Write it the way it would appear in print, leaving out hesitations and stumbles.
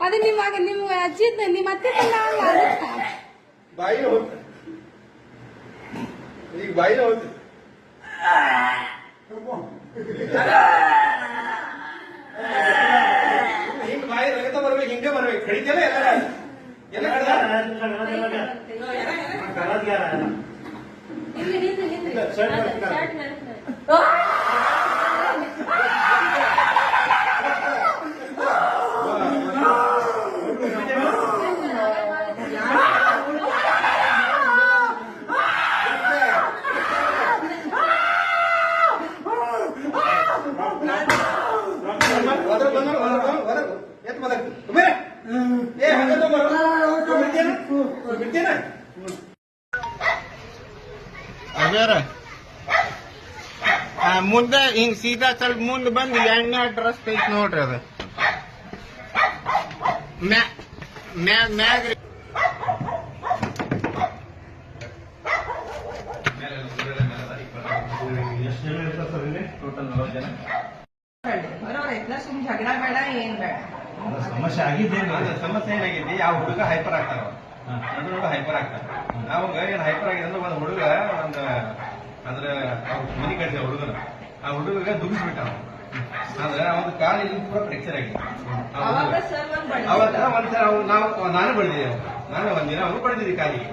ಅದು ನಿಮ್ಮ ಅಜ್ಜಿ ನಿಮ್ಮ ಅತ್ತೆ ಬಾಯಿ ಹೋಗ್ತ ಈಗ ಬಾಯಿನ ಹೋಗ್ತ ಹಿಂಗ ಬಾಯಿ ರಗತ ಬರ್ಬೇಕು ಹಿಂಗೆ ಬರ್ಬೇಕು ಕಡಿತಲ್ಲ ಎಲ್ಲ ಎಲ್ಲ ಮುಂದೆ ಹಿಂಗ್ ಸೀದಾ ಸ್ವಲ್ಪ ಮುಂದೆ ಬಂದು ಎಣ್ಣೆ ಡ್ರೆಸ್ ಐತಿ ನೋಡ್ರಿ ಅದು ಮ್ಯಾಗ್ರಿ ಟೋಟಲ್ 40 ಜನ ಸುಮ್ ಜಗಳ ಬೇಡ ಏನ್ ಬೇಡ ಸಮಸ್ಯೆ ಆಗಿದೆ ಸಮಸ್ಯೆ ಏನಾಗಿದೆ ಯಾವ ಹುಡುಗ ಹೈಪರ್ ಆಗ್ತಾರ ಹುಡುಗ ಹೈಪರ್ ಆಗ್ತಾರ ಅವಾಗ ಏನ್ ಹೈಪರ್ ಆಗಿದೆ ಅಂದ್ರೆ ಒಂದು ಹುಡುಗ ಒಂದು ಅಂದ್ರೆ ಮನಿ ಕಟ್ಟಿದ ಹುಡುಗನ ಆ ಹುಡುಗ ದುಗಿಸ್ಬಿಟ್ಟ ಅಂದ್ರೆ ಅವನ ಕಾಲಿಗೆ ಪೂರ ಫ್ರಾಕ್ಚರ್ ಆಗಿದೆ ಅವಾಗ ಒಂದ್ಸಲ ನಾನು ಬಡಿದಿದ್ದೆ ನಾನು ಒಂದಿನ ಅವನು ಬಡಿದಿದ್ದೆ ಕಾಲಿಗೆ